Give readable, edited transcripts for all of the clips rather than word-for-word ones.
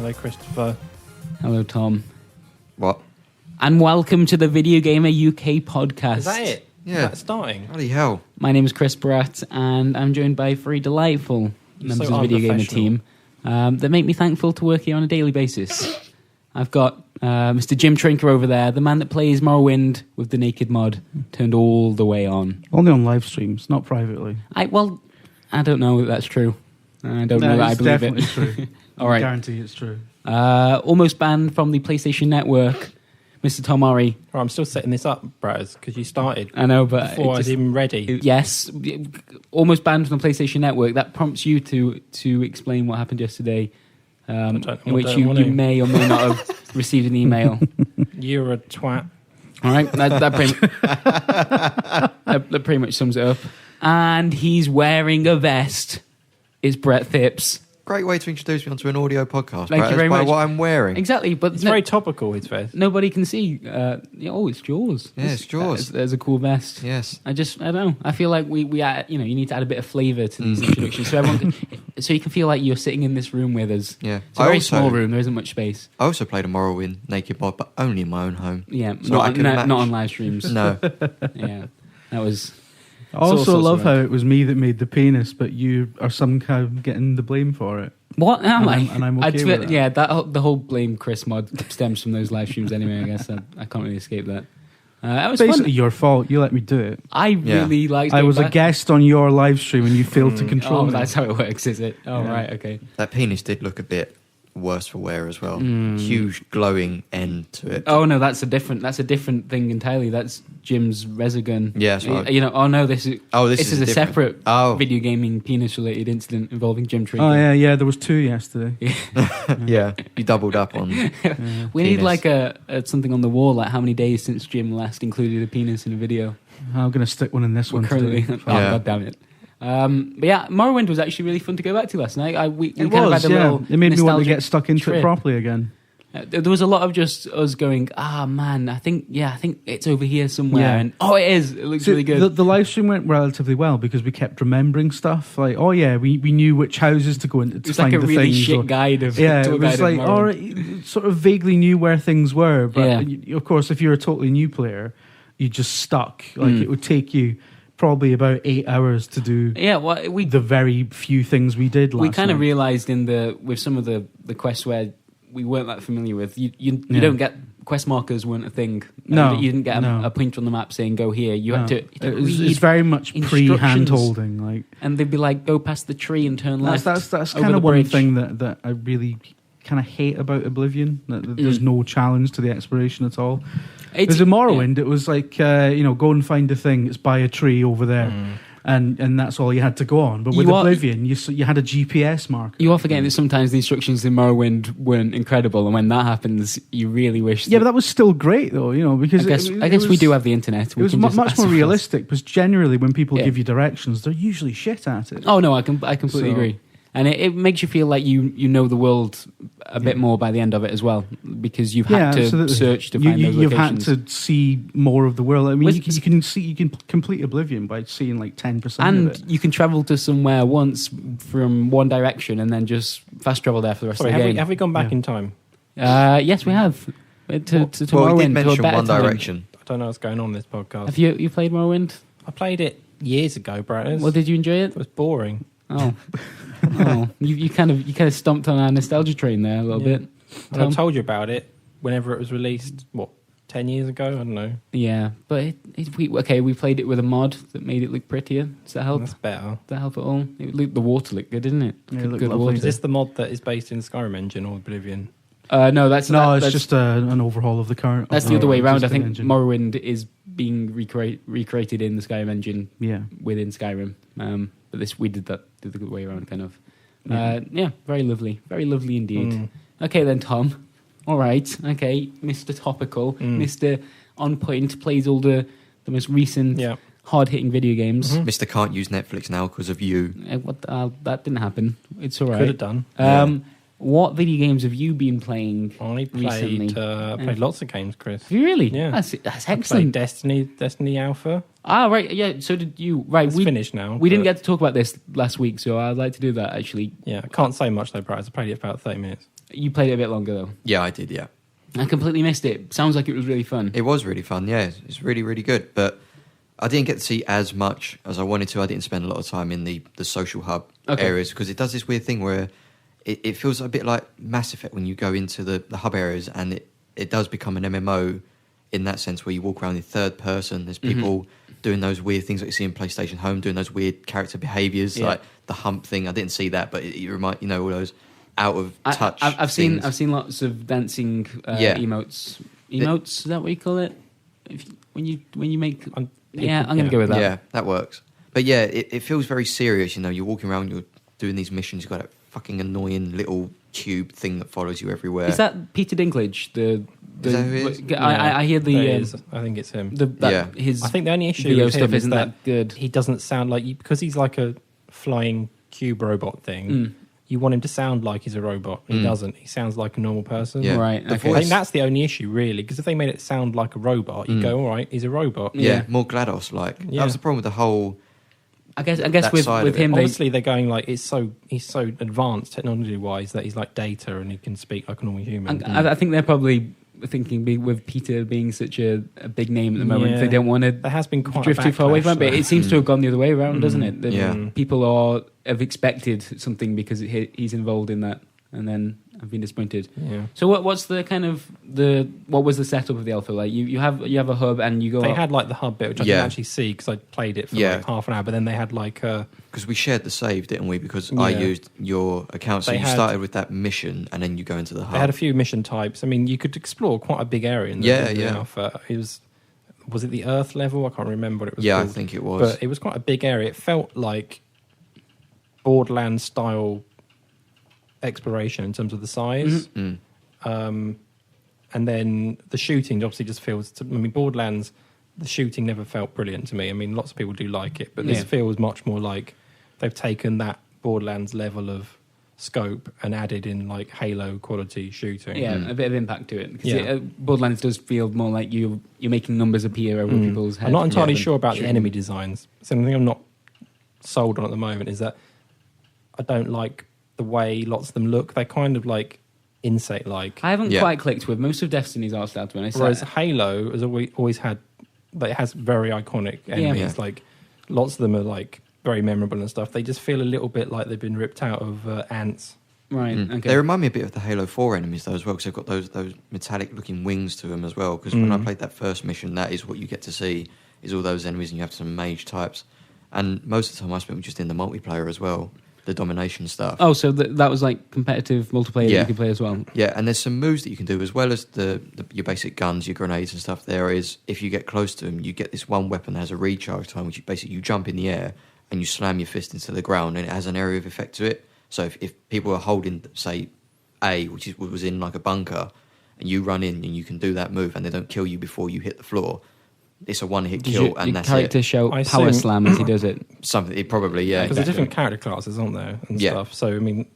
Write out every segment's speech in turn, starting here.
Hello, Christopher. Hello, Tom. What? And welcome to the VideoGamer UK podcast. Is that it? Yeah. Is that starting? Bloody hell. My name is Chris Bratt, and I'm joined by three delightful members so of the VideoGamer unprofessional. team that make me thankful to work here on a daily basis. I've got Mr. Jim Trinker over there, the man that plays Morrowind with the naked mod, turned all the way on. Only on live streams, not privately. I don't know that that's true. I don't know that I believe definitely it. True. All right. I guarantee it's true. Almost banned from the PlayStation Network, Mr. Tom Murray. Right, I'm still setting this up, Braz, because you started I know, but before I was even ready. Yes, almost banned from the PlayStation Network. That prompts you to explain what happened yesterday, in which you may or may not have received an email. You're a twat. All right, that pretty much sums it up. And he's wearing a vest. It's Brett Phipps. Great way to introduce me onto an audio podcast. Thank you very by much. what I'm wearing. Exactly, but It's very topical, his vest. nobody can see. It's Jaws. Yeah, it's Jaws. There's a cool vest. Yes. I don't know. I feel like we add, you need to add a bit of flavour to these introductions, so everyone so you can feel like you're sitting in this room with us. Yeah. It's a very small room. There isn't much space. I also played a Morrowind naked mod, but only in my own home. Yeah, So I can match. not on live streams. No. Yeah, that was. I all also sorts love of how it was me that made the penis, but you are somehow getting the blame for it. What am I? And I'm okay with that. Yeah, the whole blame Chris mod stems from those live streams anyway. I guess I can't really escape that. That was Basically fun. your fault. You let me do it. I really liked. I was going a guest on your live stream and you failed to control Oh, me. that's how it works, is it? Oh, Yeah. right, okay. That penis did look a bit worse for wear as well. Huge glowing end to it. Oh no, that's a different thing entirely. That's Jim's Resogun. Yeah, that's right. This is This is a different. separate Oh. video gaming penis related incident involving Jim Trinker. Oh, yeah, there was two yesterday. Yeah. You doubled up on. We need Penis. like a something on the wall, like how many days since Jim last included a penis in a video. I'm going to stick one in this one Currently, today. oh Yeah. god damn it. But yeah, Morrowind was actually really fun to go back to last night. We It kind of was, had a little It made me want to nostalgic get stuck into trip. it properly again. There was a lot of just us going, man, I think it's over here somewhere, Yeah. and it is. It looks really good. The live stream went relatively well because we kept remembering stuff. Like, we knew which houses to go into to It's find like a the really things. shit guide of Yeah, tour it guide was of like, Morrowind. sort of vaguely knew where things were. But Yeah. of course, if you're a totally new player, you just stuck. Like, it would take you probably about 8 hours to do Yeah, well, the very few things we did last we kind of night. realized with some of the quests where we weren't that familiar with, you Yeah. don't get quest markers weren't a thing. No, You didn't get no. a pointer on the map saying go here. You had to It's read, very much instructions. pre-hand holding. Like and they'd be like, go past the tree and turn left. that's over kind the of one bridge. thing that I really kind of hate about Oblivion. That there's no challenge to the exploration at all. Because in Morrowind, it was like go and find a thing. It's by a tree over there. And that's all you had to go on. But with Oblivion, you had a GPS marker. You are forgetting that sometimes the instructions in Morrowind weren't incredible, and when that happens, you really wish. Yeah, but that was still great, though, because I guess we do have the internet. It was much more realistic, because generally when people give you directions, they're usually shit at it. Oh no, I completely agree. And it makes you feel like you know the world a bit more by the end of it as well, because you've had to absolutely. search to find those You've locations. had to see more of the world. I mean, With- you can complete Oblivion by seeing like 10% And of it. you can travel to somewhere once from one direction and then just fast travel there for the rest Sorry, of the game. have we gone back in time? Yes, we have. To Well, we Morrowind, did to a mention better One time. Direction. I don't know what's going on in this podcast. Have you played Morrowind? I played it years ago, Braz. Well, did you enjoy it? It was boring. Oh, you kind of stomped on our nostalgia train there a little Yeah. bit. And I Tom? told you about it whenever it was released, 10 years ago? I don't know. Yeah, but we played it with a mod that made it look prettier. Does that help? That's better. Does that help at all? The water looked good, didn't it? Yeah, it Good- looked good lovely. water. Is this the mod that is based in Skyrim engine or Oblivion? No, that's just an overhaul of the current. that's the other way around. I think existing engine. Morrowind is being recreated in the Skyrim engine Yeah. within Skyrim. But we did the good way around, kind of. Yeah. Very lovely indeed. Mm. Okay then, Tom. All right, okay, Mr. Topical, Mr. On Point, plays all the most recent Yeah. hard-hitting video games. Mr. Can't use Netflix now because of you. That didn't happen. It's all right. Could have done. Yeah. What video games have you been playing I recently? played lots of games, Chris. Have you really? Yeah. That's I played excellent. Destiny Alpha. Ah, right. Yeah. So did you? Right. It's finished now. We didn't but- get to talk about this last week, so I'd like to do that. Actually, Yeah, I can't say much though, Bryce. I played it for about 30 minutes. you played it a bit longer though. Yeah, I did. Yeah, I completely missed it. Sounds like it was really fun. it was really fun. Yeah, it's really, really good. But I didn't get to see as much as I wanted to. I didn't spend a lot of time in the social hub areas because it does this weird thing where it feels a bit like Mass Effect when you go into the hub areas, and it does become an MMO in that sense where you walk around in third person. There's people doing those weird things that you see in PlayStation Home, doing those weird character behaviors, like the hump thing. I didn't see that, but it remind all those out of touch. I've seen lots of dancing emotes. Emotes, is that what you call it? When you make, I'm going to go with that. Yeah, that works. But yeah, it feels very serious. You're walking around, you're doing these missions. You've got that fucking annoying little tube thing that follows you everywhere. Is that Peter Dinklage? Is that who it is? I hear the. I think it's him. His I think the only issue video with stuff him isn't is that good. He doesn't sound like because he's like a flying cube robot thing. You want him to sound like he's a robot. He doesn't. He sounds like a normal person. Yeah. Right. The Okay. I think that's the only issue, really, because if they made it sound like a robot, you go, all right, he's a robot. Yeah, more GLaDOS-like. Yeah. That was the problem with the whole... I guess that with side of it. him, Obviously, they're going like he's so advanced technology-wise that he's like data and he can speak like a normal human. I think they're probably thinking with Peter being such a big name at the moment, Yeah. they don't want to There has been quite drift a too far away from it. But backlash, it seems to have gone the other way around, doesn't it? That Yeah. people have expected something because he's involved in that, and then have been disappointed. Yeah. So what's the kind of what was the setup of the alpha? Like you have a hub and you go. They had like the hub bit, which I didn't actually see because I played it for like half an hour. But then they had like because we shared the save, didn't we? Because I used your account, so you started with that mission, and then you go into the hub. they had a few mission types. I mean, you could explore quite a big area in the alpha. It was it the Earth level? I can't remember what it was. Yeah, called. I think it was. But it was quite a big area. It felt like Borderlands style exploration in terms of the size. And then the shooting obviously just feels. Borderlands, the shooting never felt brilliant to me. I mean, lots of people do like it, but this feels much more like they've taken that Borderlands level of scope and added in like Halo quality shooting. Yeah, a bit of impact to it. Because Borderlands does feel more like you're making numbers appear over people's heads. I'm not entirely rather than sure about the shooting. enemy designs. Something I'm not sold on at the moment is that I don't like the way lots of them look. They're kind of like insect-like. I haven't quite clicked with most of Destiny's art style, to be honest. Whereas Halo has always had, like, it has very iconic enemies. Yeah. Like lots of them are like very memorable and stuff. They just feel a little bit like they've been ripped out of ants. Right. Okay. They remind me a bit of the Halo 4 enemies though as well, because they've got those metallic-looking wings to them as well. Because when I played that first mission, that is what you get to see, is all those enemies, and you have some mage types. And most of the time I spent just in the multiplayer as well, the domination stuff. Oh, so that was like competitive multiplayer that you could play as well? Yeah, and there's some moves that you can do as well as your basic guns, your grenades and stuff. There is, if you get close to them, you get this one weapon that has a recharge time, which you jump in the air and you slam your fist into the ground, and it has an area of effect to it. So if people are holding, say, A, which was in like a bunker, and you run in and you can do that move and they don't kill you before you hit the floor, it's a one-hit kill, and that's it. Your character shout I power assume- slam as he does it. Something, it probably, yeah. Because there's different character classes, aren't there, and stuff. So I mean,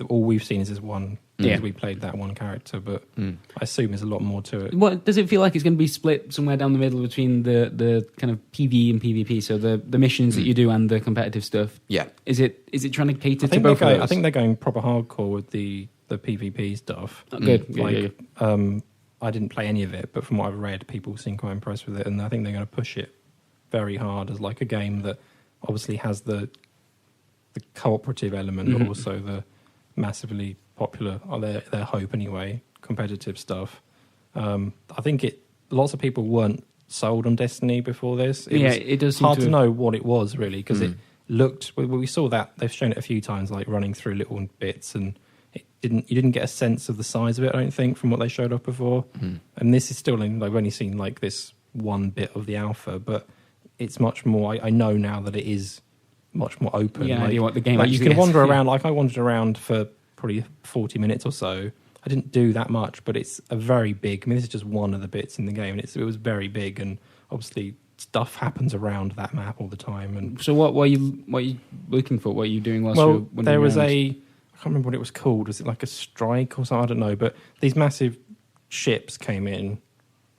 all we've seen is this one. Because we played that one character, but I assume there's a lot more to it. What does it feel like? It's going to be split somewhere down the middle between the kind of PvE and PvP, so the missions that you do and the competitive stuff. Yeah. Is it trying to cater I to think both of those? I think they're going proper hardcore with the PvP stuff. Oh, good. Like, Yeah. I didn't play any of it, but from what I've read, people seem quite impressed with it, and I think they're going to push it very hard as like a game that obviously has the cooperative element, but also the massively popular, or their hope anyway, competitive stuff. I think lots of people weren't sold on Destiny before this. It does seem hard to know what it was really, because it looked. We saw that they've shown it a few times, like running through little bits, and you didn't get a sense of the size of it, I don't think, from what they showed up before. And this is still, I've only seen like this one bit of the alpha, but it's much more. I know now that it is much more open. Yeah, like, idea what the game like you actually can wander is. around. Like I wandered around for probably 40 minutes or so. I didn't do that much, but it's a very big. I mean, this is just one of the bits in the game, and it was very big, and obviously stuff happens around that map all the time. And So what are you looking for? What are you doing whilst you're well, wandering there was around? I can't remember what it was called. Was it like a strike or something? I don't know. But these massive ships came in,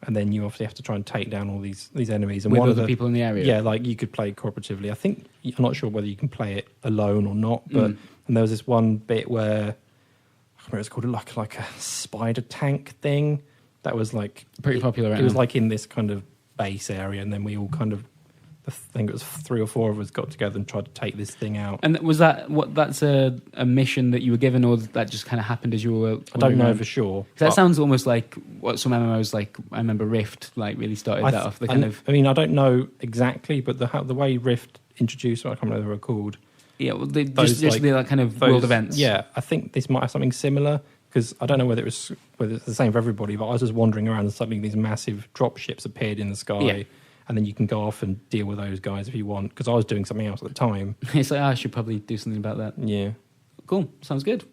and then you obviously have to try and take down all these enemies. And with one other of the people in the area. Yeah, like you could play cooperatively. I think I'm not sure whether you can play it alone or not. But and there was this one bit where I can't remember, it was called like a spider tank thing that was like pretty popular. It was like in this kind of base area, and then we all kind of, I think it was 3 or 4 of us got together and tried to take this thing out. And was that's a mission that you were given, or that just kind of happened as you were? I don't know for sure. That sounds almost like what some MMOs like. I remember Rift like really started that off. I mean, I don't know exactly, but the way Rift introduced, I can't remember what they were called. Yeah, well, just the kind of world events. Yeah, I think this might have something similar, because I don't know whether it's the same for everybody, but I was just wandering around and suddenly these massive drop ships appeared in the sky, and then you can go off and deal with those guys if you want, because I was doing something else at the time. It's like, I should probably do something about that. Yeah. Cool. Sounds good.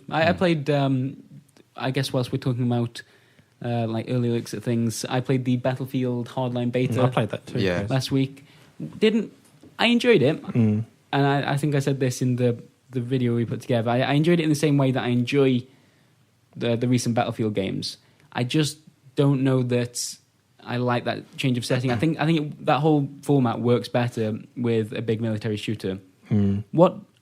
I played, I guess whilst we're talking about like early looks at things, I played the Battlefield Hardline beta. I played that too. Yeah. Last week. I enjoyed it, and I think I said this in the video we put together. I enjoyed it in the same way that I enjoy the recent Battlefield games. I just don't know that I like that change of setting. I think that whole format works better with a big military shooter. I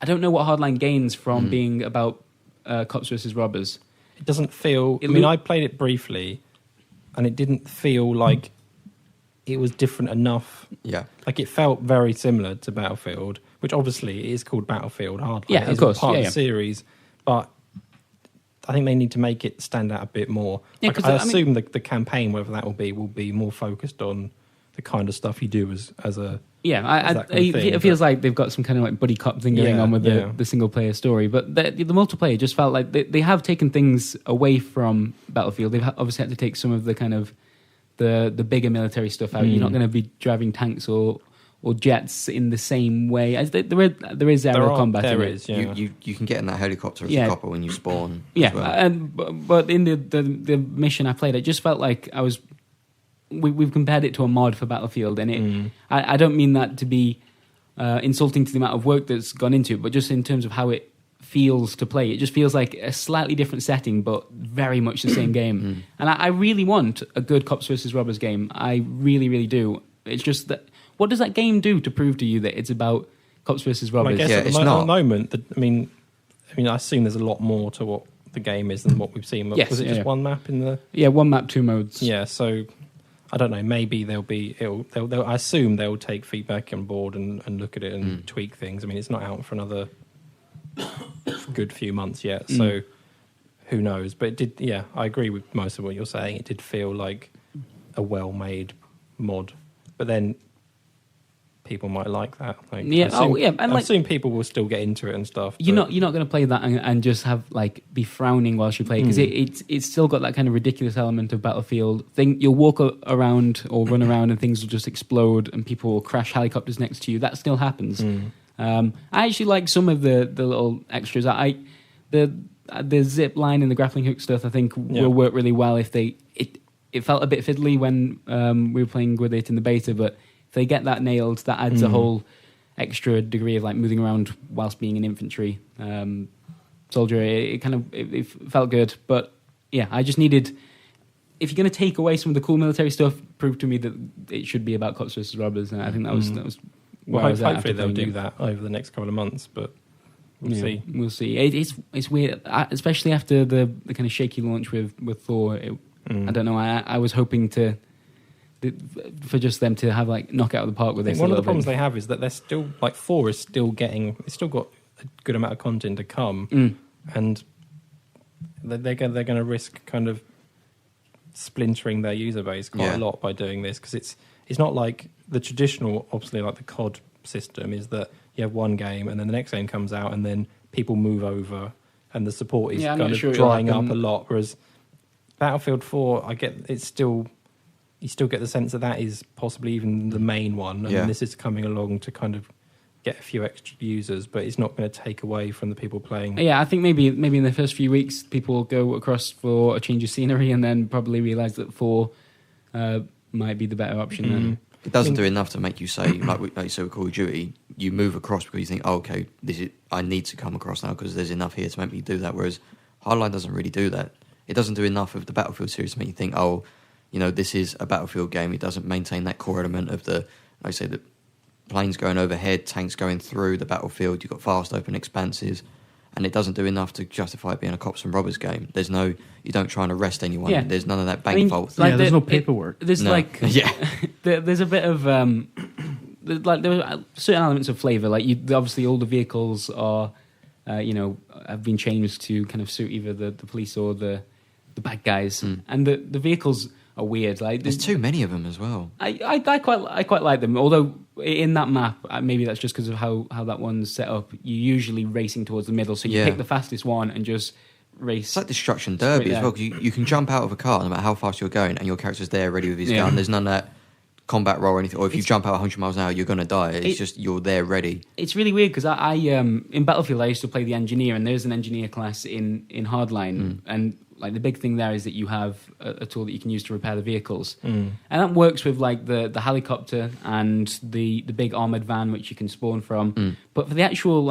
don't know what Hardline gains from being about cops versus robbers. It doesn't feel... I played it briefly, and it didn't feel like it was different enough. Yeah. Like, it felt very similar to Battlefield, which obviously it is called Battlefield Hardline. Yeah, of course. Part of the series, but I think they need to make it stand out a bit more. Yeah, like, I assume the campaign, whatever that will be more focused on the kind of stuff you do as a... Yeah, it feels like they've got some kind of like buddy cop thing going on with the single player story, but the multiplayer just felt like they have taken things away from Battlefield. They've obviously had to take some of the kind of the bigger military stuff out. You're not going to be driving tanks or jets in the same way. As there is aerial combat. There in is. It. You can get in that helicopter as a copper when you spawn. Yeah, as well. but in the mission I played, it just felt like I was. We've compared it to a mod for Battlefield, and I don't mean that to be insulting to the amount of work that's gone into it, but just in terms of how it feels to play. It just feels like a slightly different setting, but very much the same game. And I really want a good cops versus robbers game. I really, really do. It's just that, what does that game do to prove to you that it's about cops versus robbers? Well, I guess at the moment, I mean, I assume there's a lot more to what the game is than what we've seen. Yes, was it just one map in the? Yeah, one map, 2 modes. Yeah, so I don't know. Maybe they'll I assume they'll take feedback on board and look at it and tweak things. I mean, it's not out for another good few months yet, so who knows? But it did. Yeah, I agree with most of what you're saying. It did feel like a well-made mod, but then people might like that. Like, I assume people will still get into it and stuff. You're not going to play that and just have like be frowning whilst you play, because it's still got that kind of ridiculous element of Battlefield thing. You'll walk around or run around and things will just explode and people will crash helicopters next to you. That still happens. I actually like some of the little extras. The zip line and the grappling hook stuff I think will work really well if it felt a bit fiddly when we were playing with it in the beta, but if they get that nailed, that adds a whole extra degree of like moving around whilst being an infantry soldier. It felt good, but yeah, I just needed. If you're going to take away some of the cool military stuff, prove to me that it should be about cops versus robbers, and I think that was. Well, hopefully they'll do that over the next couple of months, but we'll see. We'll see. It's weird, especially after the kind of shaky launch with Thor. I don't know. I was hoping for just them to have like knock out of the park with this. One of the problems they have is that they're still like 4 is still getting. It's still got a good amount of content to come, and they're going to risk kind of splintering their user base quite a lot by doing this, because it's not like the traditional, obviously, like the COD system is that you have one game and then the next game comes out and then people move over and the support is kind of drying up a lot. Whereas Battlefield 4, you still get the sense that is possibly even the main one. And this is coming along to kind of get a few extra users, but it's not going to take away from the people playing. Yeah, I think maybe in the first few weeks people will go across for a change of scenery and then probably realise that 4 might be the better option then. It doesn't do enough to make you say, like you say with Call of Duty, you move across because you think, oh, okay, I need to come across now because there's enough here to make me do that. Whereas Hardline doesn't really do that. It doesn't do enough of the Battlefield series to make you think, oh, this is a Battlefield game. It doesn't maintain that core element of like I say, the planes going overhead, tanks going through the battlefield. You've got vast open expanses, and it doesn't do enough to justify it being a cops and robbers game. You don't try and arrest anyone. Yeah. There's none of that bank vault. There's no paperwork. There's there's a bit of there are certain elements of flavour. Like obviously all the vehicles are have been changed to kind of suit either the police or the bad guys, and the vehicles are weird. Like there's too many of them as well. I quite like them. Although in that map, maybe that's just because of how that one's set up. You're usually racing towards the middle, so you pick the fastest one and just race. It's like Destruction Derby as well. Cause you can jump out of a car no matter how fast you're going, and your character's there ready with his gun. There's none of that combat roll or anything. Or if you jump out 100 miles an hour, you're going to die. It's just you're there ready. It's really weird because I in Battlefield I used to play the engineer, and there's an engineer class in Hardline, and like the big thing there is that you have a tool that you can use to repair the vehicles, and that works with like the helicopter and the big armored van which you can spawn from. But for the actual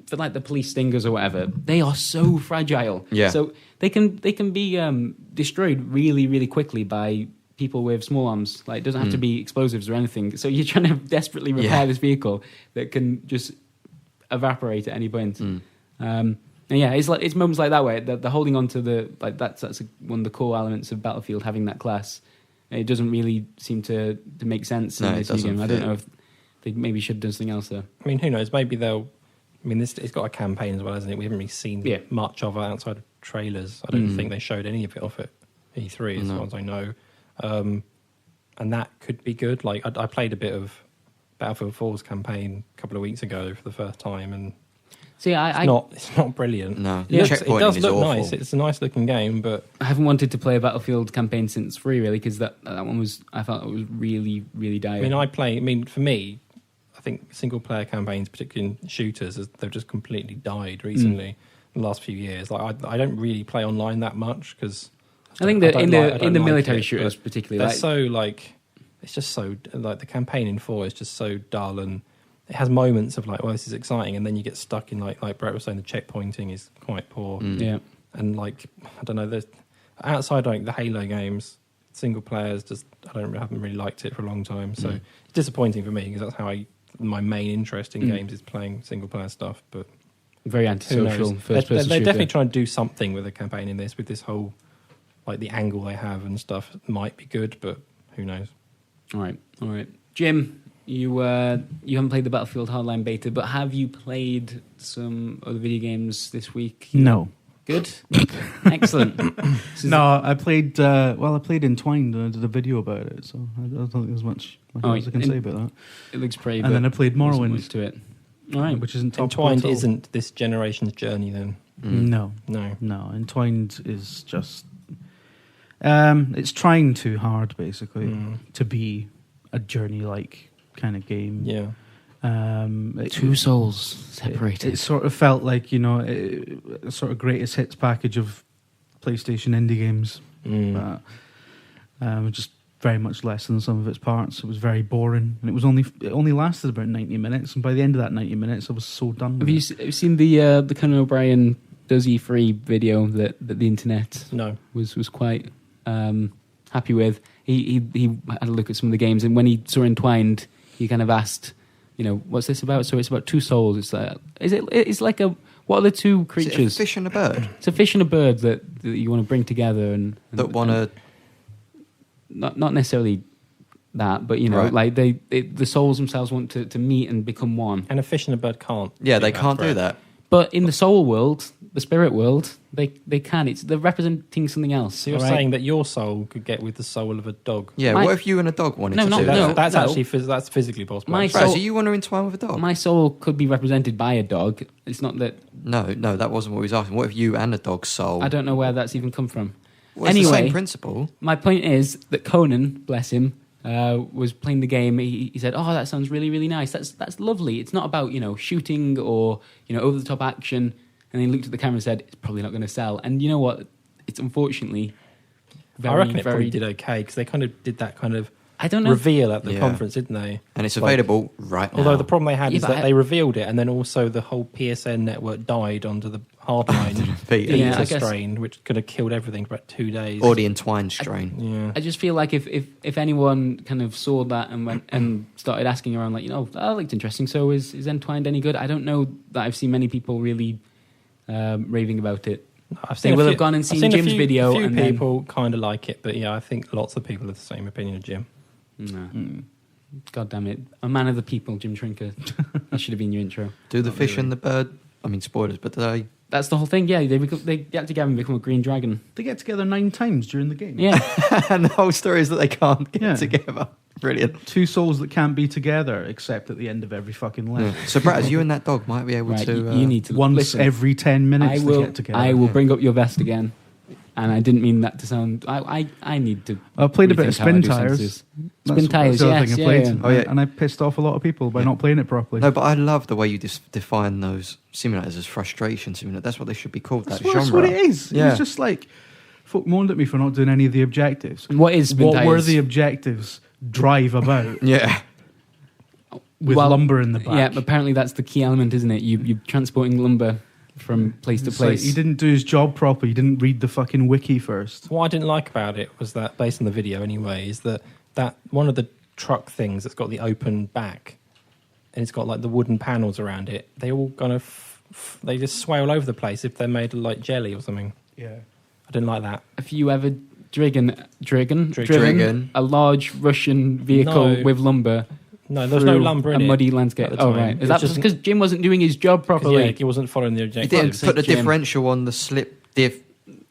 for the police stingers or whatever, they are so fragile. Yeah. So they can be destroyed really, really quickly by people with small arms. Like it doesn't have to be explosives or anything. So you're trying to desperately repair this vehicle that can just evaporate at any point. And it's moments like that where the holding on to that's one of the core elements of Battlefield, having that class. It doesn't really seem to make sense in this game. I don't know if they maybe should have done something else there. I mean, who knows? Maybe it's got a campaign as well, hasn't it? We haven't really seen much of it outside of trailers. I don't think they showed any of it off at E3 as far as I know. And that could be good. Like I played a bit of Battlefield 4's campaign a couple of weeks ago for the first time, and it's not brilliant. No, it does look nice. It's a nice looking game, but I haven't wanted to play a Battlefield campaign since 3 really, because that one I felt it was really, really dire. For me, I think single player campaigns, particularly in shooters, they've just completely died recently. In the last few years. Like I don't really play online that much because I think that in the military shooters particularly, they're so it's just so the campaign in 4 is just so dull, and it has moments of this is exciting, and then you get stuck in like Brett was saying, the checkpointing is quite poor. And I don't know, there's outside the Halo games, single players haven't really liked it for a long time. So it's disappointing for me because that's how my main interest in games is playing single player stuff. But very antisocial first person. They're definitely trying to do something with the campaign in this, with this whole the angle they have and stuff. It might be good, but who knows? All right, Jim. You haven't played the Battlefield Hardline beta, but have you played some other video games this week? No. Good. Excellent. No, I played. I played Entwined. I did a video about it, so I don't think there's much else I can say about that. It looks pretty. And then I played Morrowind to it. All right, which isn't top Entwined. Isn't this generation's journey then? No. Entwined is just. It's trying too hard, basically, to be a journey-like kind of game. Yeah. Two souls separated. It sort of felt like a sort of greatest hits package of PlayStation indie games, but just very much less than some of its parts. It was very boring, and it only lasted about 90 minutes. And by the end of that 90 minutes, I was so done. Have you seen the Conan O'Brien does E3 video that the internet was quite happy with? He had a look at some of the games, and when he saw Entwined, he kind of asked, what's this about? So it's about two souls. It's like what are the two creatures? Is it a fish and a bird? It's a fish and a bird that you want to bring together and that want to. Not necessarily that, but the souls themselves want to meet and become one. And a fish and a bird can't. Yeah, they can't do that. But in the soul world, the spirit world, they can. They're representing something else. So you're saying that your soul could get with the soul of a dog? Yeah. What if you and a dog wanted to do that? No, that's actually that's physically possible. So you want to entwine with a dog? My soul could be represented by a dog. It's not that. No, that wasn't what he was asking. What if you and a dog's soul? I don't know where that's even come from. Well, it's the same principle. My point is that Conan, bless him, was playing the game. He said, "Oh, that sounds really, really nice. That's lovely. It's not about shooting or over the top action." And he looked at the camera and said, "It's probably not going to sell." And you know what? It's unfortunately I reckon it probably did okay because they kind of did that kind of I don't know. reveal at the conference, didn't they? And it's available right now. Although the problem they had is but that they revealed it, and then also the whole PSN network died onto the hardline beta strain, which could have killed everything for about 2 days. Or the entwined strain. Yeah. I just feel like if anyone kind of saw that and went and started asking around, like, that looked interesting. So is Entwined any good? I don't know that I've seen many people really raving about it. They will have gone and seen Jim's video. A few people kind of like it, but yeah, I think lots of people have the same opinion of Jim. No. God damn it. A man of the people, Jim Trinker. That should have been your intro. Do the fish and the bird, I mean, spoilers, but That's the whole thing, yeah. They get together and become a green dragon. They get together 9 times during the game. Yeah. and the whole story is that they can't get together. Brilliant. 2 souls that can't be together except at the end of every fucking level. So, Brad, you and that dog might be able to... you need to once every 10 minutes to get together. I will bring up your vest again. And I didn't mean that to sound... I need to... I played a bit of Spin Tires. Spin Tires, yes. Oh, yeah. And I pissed off a lot of people by not playing it properly. No, but I love the way you define those simulators as frustration simulators. That's what they should be called, that genre. That's what it is. Yeah. It was just like... Folk moaned at me for not doing any of the objectives. What is Spin Tires? What were the objectives? Drive about. Yeah. With lumber in the back. Yeah, apparently that's the key element, isn't it? You're transporting lumber from place to place. Like he didn't do his job properly. He didn't read the fucking wiki first. What I didn't like about it was that, based on the video anyway, is that one of the truck things that's got the open back and it's got like the wooden panels around it, they all kind of they just sway all over the place if they're made of like jelly or something. Yeah. I didn't like that. Have you ever driven a large Russian vehicle with lumber? No, there's no lumber in a muddy landscape. Oh, right. Is that just because Jim wasn't doing his job properly? Yeah, he wasn't following the objectives. He didn't put the differential on the slip diff.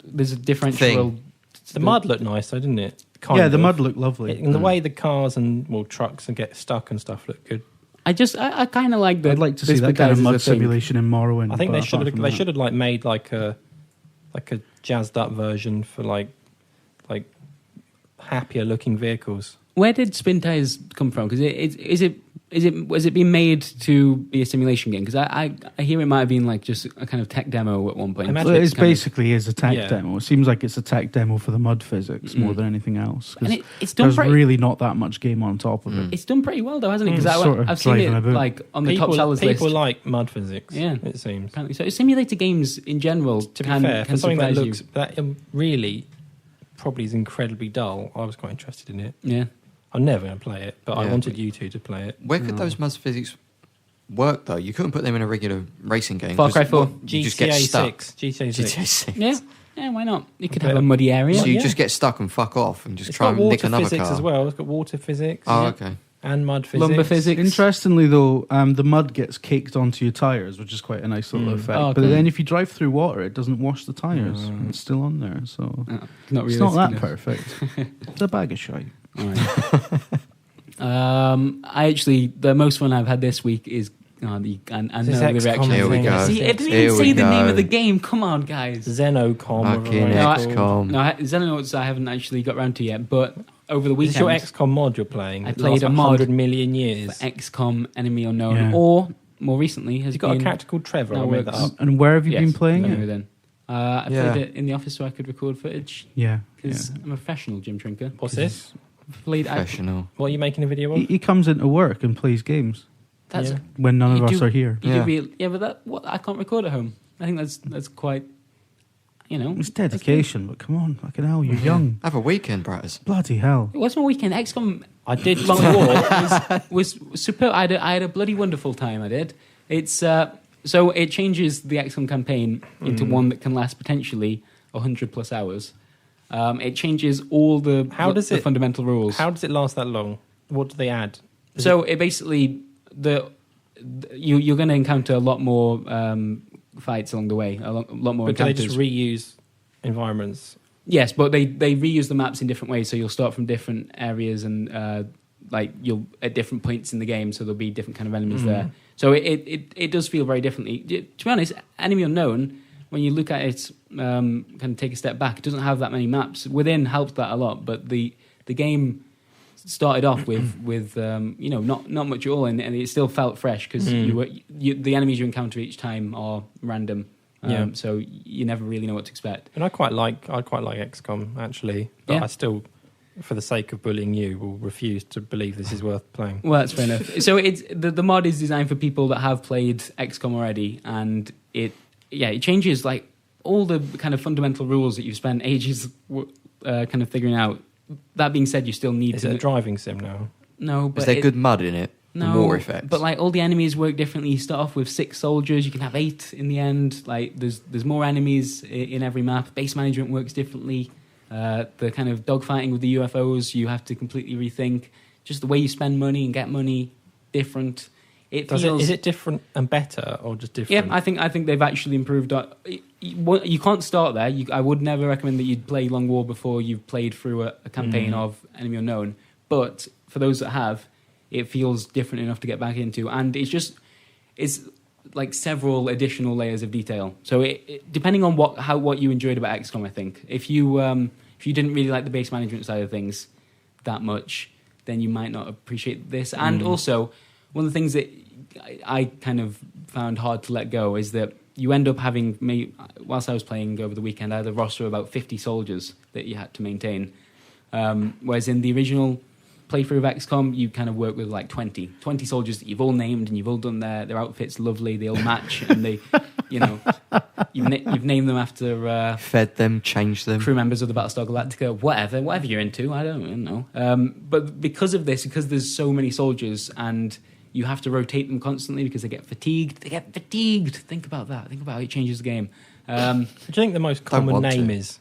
There's a differential. Thing. The mud looked nice, though, didn't it? The mud looked lovely. And the way the cars and trucks and get stuck and stuff look good. I kind of like that. I'd like to see that kind of mud simulation in Morrowind. I think they should have like made like a jazzed up version for like happier looking vehicles. Where did Spin Tires come from? Because was it being made to be a simulation game? Because I hear it might have been like just a kind of tech demo at one point. Well, it basically is a tech demo. It seems like it's a tech demo for the mud physics more than anything else. And it's done there's really not that much game on top of it. It's done pretty well though, hasn't it? Because I've seen it like on the top sellers list. People like mud physics. Yeah, it seems. Apparently. So simulator games in general, to be fair, for something that looks really probably is incredibly dull, I was quite interested in it. Yeah. I'm never going to play it, but I wanted you two to play it. Where could those mud physics work, though? You couldn't put them in a regular racing game. Far Cry 4. GTA 6. GTA 6. Yeah, why not? You could have a muddy area. So you just get stuck and fuck off and just try and nick another car. It's got water physics as well. It's got water physics. Oh, okay. And mud physics. Lumber physics. Interestingly, though, the mud gets caked onto your tyres, which is quite a nice little effect. Oh, okay. But then if you drive through water, it doesn't wash the tyres. It's still on there, so it's not that perfect. It's a bag of shite. All right. The most fun I've had this week is I know the reaction. Here we go. See, I didn't even say the name of the game. Come on, guys. Xenocom. XCOM. No, Xenonauts I haven't actually got around to yet, but over the weekend... Is your XCOM mod you're playing? I played a mod 100 million years. for XCOM Enemy Unknown, or more recently has got a character called Trevor. I made that up. And where have you been playing it? Then. I played it in the office so I could record footage. Yeah. Because I'm a professional Jim Trinker. What's this? Professional. What are you making a video of? He comes into work and plays games. That's when none of us are here. But I can't record at home. I think that's quite, It's dedication, but come on, fucking hell, you're young. Have a weekend, Bratters. Bloody hell. It was my weekend. XCOM I did Long War was superb. I had a bloody wonderful time, I did. It's so it changes the XCOM campaign into one that can last potentially 100 plus hours. It changes all the fundamental rules. How does it last that long? What do they add? It basically you're going to encounter a lot more fights along the way, a lot more. But do they just reuse environments? Yes, but they reuse the maps in different ways. So you'll start from different areas and you'll at different points in the game. So there'll be different kind of enemies there. So it does feel very differently. To be honest, Enemy Unknown, when you look at it, kind of take a step back, it doesn't have that many maps. Within helped that a lot, but the game started off with not much at all, and it still felt fresh because the enemies you encounter each time are random. So you never really know what to expect. And I quite like XCOM actually, but I still for the sake of bullying you, will refuse to believe this is worth playing. Well, that's fair enough. So it's the mod is designed for people that have played XCOM already, and it changes like all the kind of fundamental rules that you've spent ages kind of figuring out. That being said, you still need Is it a driving sim now? No, but is there good mud in it? No, water effects. But like all the enemies work differently. You start off with 6 soldiers. You can have 8 in the end. Like there's more enemies in every map. Base management works differently. The kind of dogfighting with the UFOs, you have to completely rethink. Just the way you spend money and get money, different. Is it different and better, or just different? Yeah, I think they've actually improved. You can't start there. I would never recommend that you'd play Long War before you've played through a campaign of Enemy Unknown. But for those that have, it feels different enough to get back into, and it's like several additional layers of detail. So depending on what you enjoyed about XCOM, I think if you didn't really like the base management side of things that much, then you might not appreciate this. And also, one of the things that I kind of found hard to let go is that you end up having, whilst I was playing over the weekend, I had a roster of about 50 soldiers that you had to maintain, whereas in the original playthrough of XCOM, you kind of work with like 20 soldiers that you've all named, and you've all done their outfits lovely, they all match, and they, you've named them after fed them, changed them, crew members of the Battlestar Galactica, whatever you're into, I don't know. But because of this, because there's so many soldiers and you have to rotate them constantly because they get fatigued. Think about that. Think about how it changes the game. Do you think the most common name is?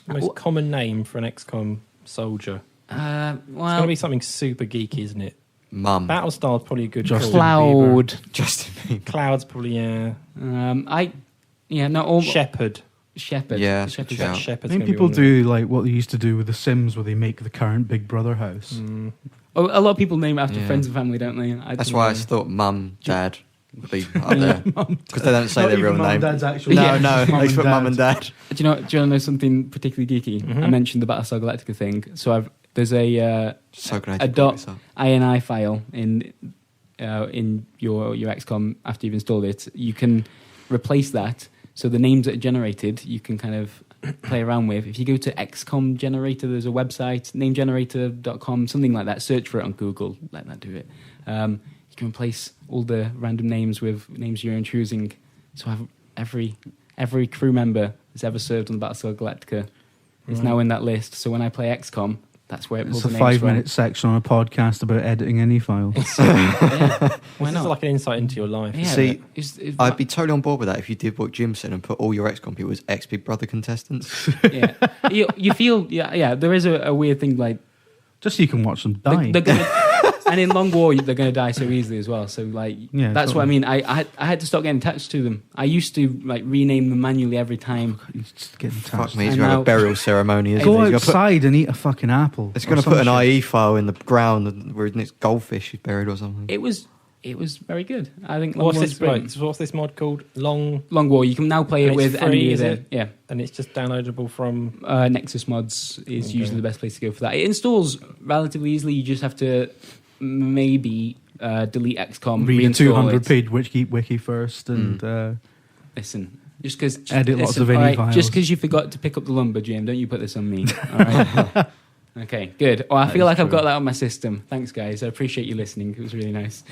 The most common name for an XCOM soldier? Well, it's going to be something super geeky, isn't it? Mum. Battlestar's probably a good Cloud. Justin Bieber. Cloud's probably, Shepherd. Shepherd. Yeah, Shepherd's I think people do like what they used to do with The Sims, where they make the current Big Brother house. Oh, a lot of people name it after friends and family, don't they? That's why I thought Mum, Dad would be up there, because they don't say their real name. Dad's actual no, they put Mum and Dad. Do you want to know something particularly geeky? I mentioned the Battlestar Galactica thing. So there's a .ini file in your XCOM after you've installed it. You can replace that. So the names that are generated, you can kind of play around with. If you go to XCOM Generator, there's a website, namegenerator.com, something like that. Search for it on Google. Let that do it. You can replace all the random names with names your own choosing. So every crew member that's ever served on the Battlestar Galactica is now in that list. So when I play XCOM, that's where it pulls the names from. It's a 5-minute section on a podcast about editing any files. Why not? This is like an insight into your life. Yeah, see, I'd be totally on board with that if you did what Jim said and put all your XCOM people as ex-Big Brother contestants. Yeah, you feel there is a weird thing like just so you can watch them die. And in Long War, they're going to die so easily as well. So that's what I mean. I had to stop getting attached to them. I used to rename them manually every time. Fuck me, he's going to have a burial ceremony. Go outside and eat a fucking apple. It's going to put an IE file in the ground where it's goldfish is buried or something. It was very good. I think. What's this mod called? Long War. You can now play it with free, yeah, and it's just downloadable from Nexus Mods. Is usually the best place to go for that. It installs relatively easily. You just have to maybe delete XCOM, read a 200-page wiki first, and listen. Just because edit lots of any files. Just because you forgot to pick up the lumber, Jim, don't you put this on me? All right. Okay, good. Oh, I feel like I've got that on my system. Thanks, guys. I appreciate you listening. It was really nice.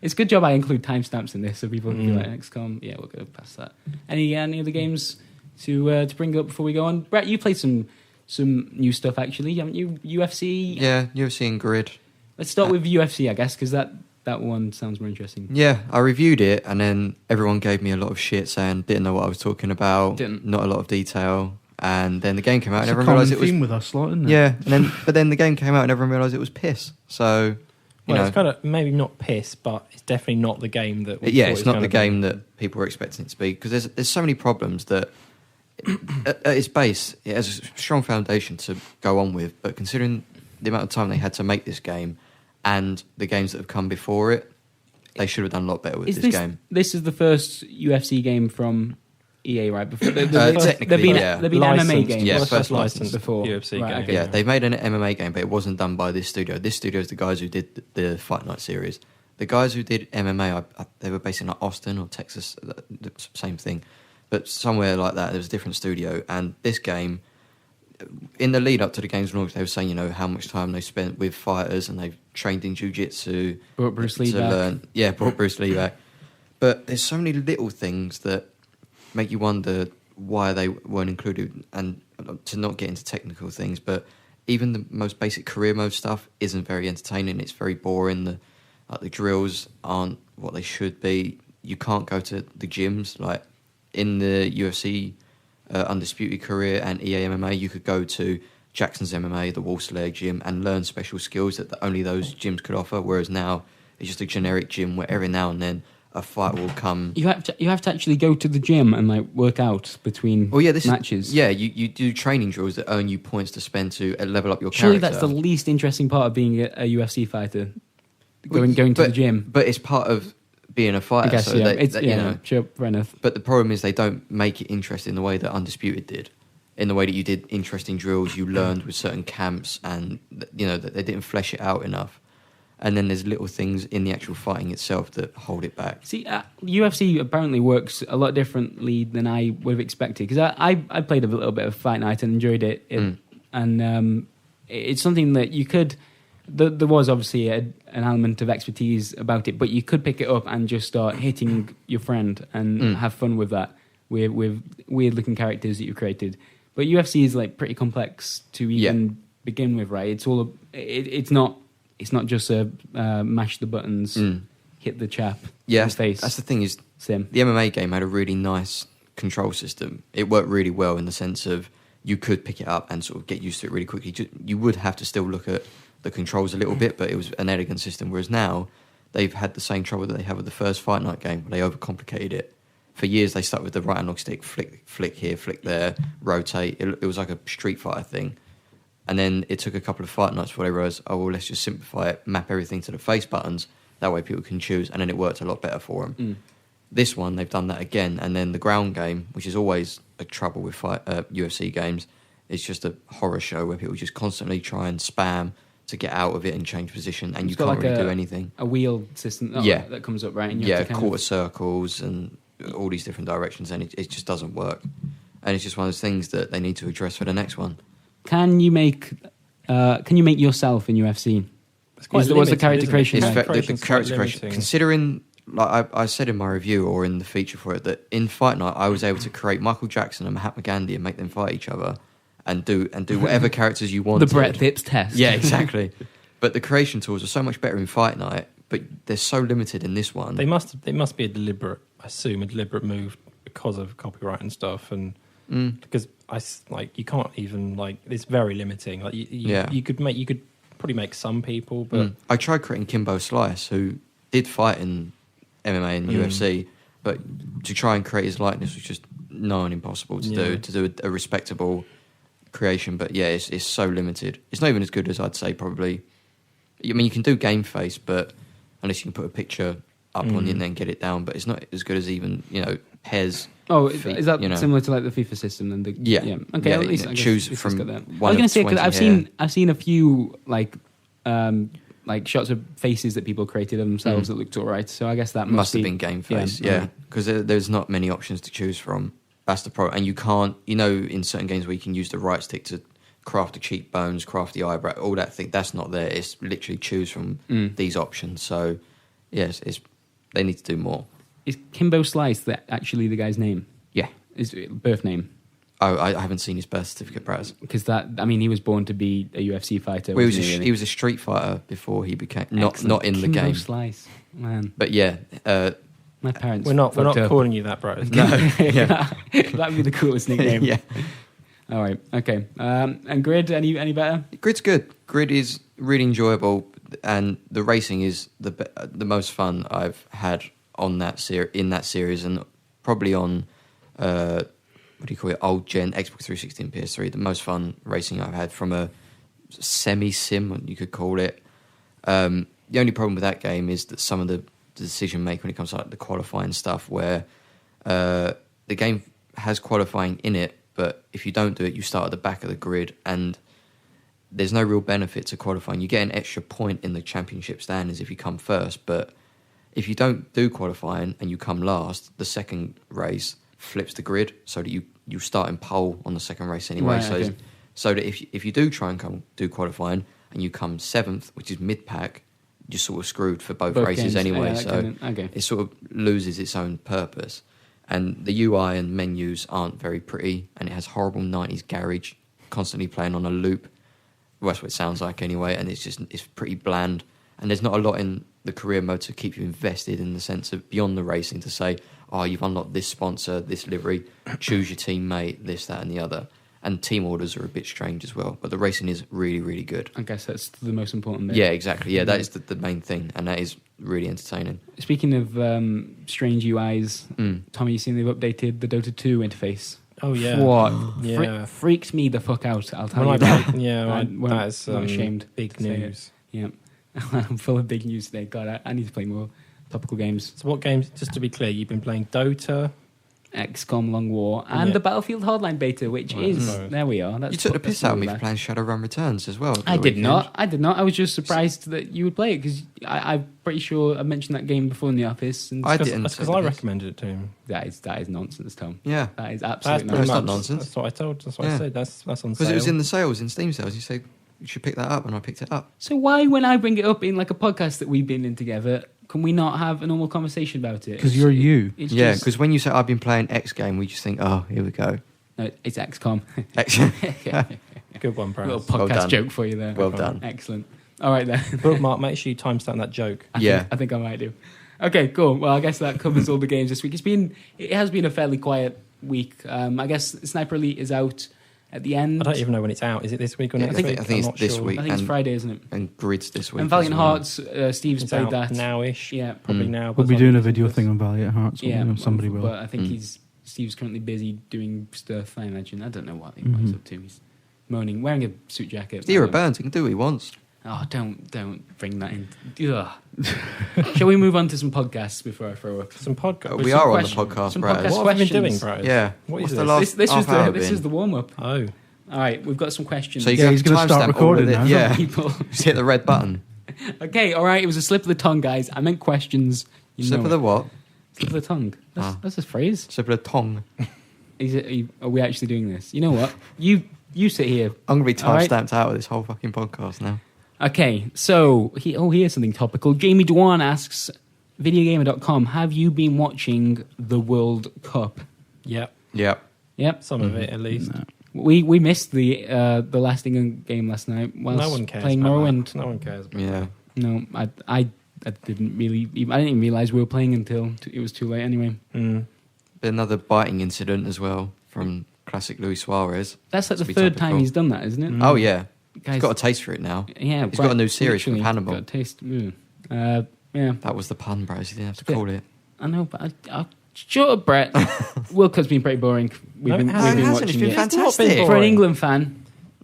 It's a good job I include timestamps in this, so people can be like, XCOM. Yeah, we'll go past that. Any other games to bring up before we go on? Brett, you played some new stuff actually, haven't you? UFC. Yeah, UFC and Grid. Let's start with UFC, I guess, because that one sounds more interesting. Yeah, I reviewed it, and then everyone gave me a lot of shit saying didn't know what I was talking about, not a lot of detail, and then the game came out, and everyone realised it was with us, isn't it? Yeah, but then the game came out, and everyone realised it was piss. So, it's kind of maybe not piss, but it's definitely not the game that. It's not the game that people were expecting it to be, because there's so many problems that. At its base, it has a strong foundation to go on with, but considering the amount of time they had to make this game and the games that have come before it, they should have done a lot better with this game. This is the first UFC game from EA, right? Before technically, there've been MMA games. Yeah, first licensed before UFC game. Okay. Yeah, they made an MMA game, but it wasn't done by this studio. This studio is the guys who did the Fight Night series. The guys who did MMA, they were based in like Austin or Texas, the same thing. But somewhere like that, there was a different studio. And this game, in the lead up to the games launch, they were saying, how much time they spent with fighters and they've trained in jiu-jitsu. Brought Bruce Lee back. Brought Bruce Lee back. But there's so many little things that make you wonder why they weren't included, and to not get into technical things, but even the most basic career mode stuff isn't very entertaining. It's very boring. The drills aren't what they should be. You can't go to the gyms. Like in the UFC Undisputed Career and EA MMA, you could go to Jackson's MMA, the Wolseley gym, and learn special skills that only those gyms could offer, whereas now it's just a generic gym where every now and then a fight will come. You have to actually go to the gym and like work out between matches. You do training drills that earn you points to spend to level up your Surely character. that's the least interesting part of being a UFC fighter. Going to the gym. But it's part of being a fighter. I guess, so sure, fair enough. But the problem is they don't make it interesting the way that Undisputed did. In the way that you did interesting drills, you learned with certain camps, and that they didn't flesh it out enough. And then there's little things in the actual fighting itself that hold it back. See, UFC apparently works a lot differently than I would have expected, because I played a little bit of Fight Night and enjoyed it, and it's something that you could. There was obviously an element of expertise about it, but you could pick it up and just start hitting your friend and have fun with that, with weird looking characters that you created. But UFC is like pretty complex to even begin with, right? It's all it's not just a mash the buttons, hit the chap in the face. That's the thing is, Sim. The MMA game had a really nice control system. It worked really well in the sense of you could pick it up and sort of get used to it really quickly. You would have to still look at the controls a little bit, but it was an elegant system. Whereas now, they've had the same trouble that they had with the first Fight Night game, where they overcomplicated it. For years, they stuck with the right analog stick, flick here, flick there, rotate. It was like a Street Fighter thing. And then it took a couple of Fight Nights before they realised, let's just simplify it, map everything to the face buttons. That way people can choose, and then it worked a lot better for them. This one, they've done that again. And then the ground game, which is always a trouble with UFC games, is just a horror show where people just constantly try and spam to get out of it and change position, and you can't really do anything. A wheel system that comes up, right? And you have to quarter circles and all these different directions, and it just doesn't work. And it's just one of those things that they need to address for the next one. Can you make yourself in UFC? What's the character creation? The character creation, considering, like I said in my review or in the feature for it, that in Fight Night I was able to create Michael Jackson and Mahatma Gandhi and make them fight each other. And do whatever characters you wanted. The Brett Phipps test. Yeah, exactly. But the creation tools are so much better in Fight Night, but they're so limited in this one. They must be a deliberate move because of copyright and stuff, and because you can't even it's very limiting. Like you could probably make some people, but I tried creating Kimbo Slice, who did fight in MMA and UFC, but to try and create his likeness was just impossible to do a respectable creation. But it's so limited. It's not even as good as I'd say probably. I mean, you can do game face, but unless you can put a picture up on the internet and get it down, but it's not as good as even Pez. Oh, is that similar to like the FIFA system? And okay, at least I choose guess from. I was going to say, because I've seen a few like shots of faces that people created of themselves that looked alright. So I guess that must have been game face. Because there's not many options to choose from. That's the problem. And you can't, in certain games where you can use the right stick to craft the cheekbones, craft the eyebrow, all that thing, that's not there. It's literally choose from these options. So, yes, they need to do more. Is Kimbo Slice actually the guy's name? Yeah. His birth name? Oh, I haven't seen his birth certificate, Braz. Because he was born to be a UFC fighter. Well, he was a street fighter before he became not in the game. Kimbo Slice, man. But yeah, my parents. We're not calling you that, bro. No, yeah, that'd be the coolest nickname. Yeah. All right. Okay. And Grid, any better? Grid's good. Grid is really enjoyable, and the racing is the most fun I've had on in that series, and probably on what do you call it? Old gen Xbox 360 and PS3. The most fun racing I've had from a semi-sim, you could call it. The only problem with that game is that some of the decision making when it comes to the qualifying stuff, where the game has qualifying in it, but if you don't do it, you start at the back of the grid, and there's no real benefit to qualifying. You get an extra point in the championship standings if you come first, but if you don't do qualifying and you come last, the second race flips the grid so that you start in pole on the second race anyway. Right, so okay. so that if you do try and do qualifying and you come 7th, which is mid-pack, you're sort of screwed for both races games. anyway. Yeah, okay. It sort of loses its own purpose. And the UI and menus aren't very pretty, and it has horrible 90s garage, constantly playing on a loop. Well, that's what it sounds like anyway, and it's pretty bland. And there's not a lot in the career mode to keep you invested in the sense of beyond the racing to say, oh, you've unlocked this sponsor, this livery, choose your teammate, this, that, and the other. And team orders are a bit strange as well, but the racing is really, really good. I guess that's the most important bit. Yeah, exactly. Yeah, that is the main thing, and that is really entertaining. Speaking of strange UIs, Tommy, you seen they've updated the Dota 2 interface? Oh yeah, What? Yeah. Freaks me the fuck out, I'll tell When you I that. that is not ashamed big to say it. news. Yeah. I'm full of big news today. God, I need to play more topical games. So what games? Just to be clear, you've been playing Dota. XCOM Long War and the Battlefield Hardline beta, which is there we are. You took the piss out of me for playing Shadowrun Returns as well. I did not. I was just surprised that you would play it because I'm pretty sure I mentioned that game before in the office. And I didn't. That's because I recommended it to him. That is nonsense, Tom. Yeah, that is That's absolutely pretty nonsense. not nonsense. That's what I told. That's what I said. That's on because sale. it was in the sales, in Steam sales. You said you should pick that up, and I picked it up. So why, when I bring it up in like a podcast that we've been in together, can we not have a normal conversation about it? Because you're you. Yeah, because when you say I've been playing X game, we just think, oh, here we go. No, it's XCOM. Good one, Brad. Little podcast Well done. joke for you there. Well done. Excellent. All right then. Bookmark. Make sure you timestamp that joke. I think I might do. Okay, cool. Well, I guess that covers all the games this week. It has been a fairly quiet week. I guess Sniper Elite is out at the end. I don't even know when it's out. Is it this week or next week? I think it's this week. I think it's Friday, isn't it? And Grids this week. And Valiant as well. Hearts, Steve's It's played out that now-ish. Yeah, Probably now. We'll be doing a video thing on Valiant Hearts. Yeah, Somebody will. But I think Steve's currently busy doing stuff. I imagine. I don't know what he's up to. He's moaning, wearing a suit jacket. It's the era Burns. He can do what he wants. Oh, don't bring that in. Ugh. Shall we move on to some podcasts before I throw up? Some podcast. We are on the podcast, some Brad. podcast What have you been questions. doing, Brad? Yeah. What What's is the this? last This half hour is the warm up. Oh. All right, we've got some questions. So you Yeah, have he's to gonna start timestamp all recording of it. now. Yeah. people. Just hit the red button. Okay, all right. It was a slip of the tongue, guys. I meant questions. You Slip know of the it. what? Slip of the tongue. That's a phrase. Slip of the tongue. Are we actually doing this? You know what? You sit here. I'm going to be All right. timestamped out of this whole fucking podcast now. Okay, so here's something topical. Jamie Dwan asks, VideoGamer.com, have you been watching the World Cup? Yep. Yep. Yep. Some of it, at least. No. We missed the last England game last night whilst No one cares playing about Morrowind. that. No one cares about Yeah. No, I didn't really. I didn't even realise we were playing until it was too late. Anyway, that. Another biting incident as well from classic Luis Suarez. that's like To the be third time topical. he's done that, isn't it? Oh, yeah. Guys, He's got a taste for it now. yeah, he's got a new series from literally Hannibal. Got a taste. Yeah, That was the pun, bro. You didn't have to Yeah. call it. I know, but I shut up, Brett. World Cup's been pretty boring. We've No, been it hasn't. watching It's been it. fantastic. been For an boring. England fan,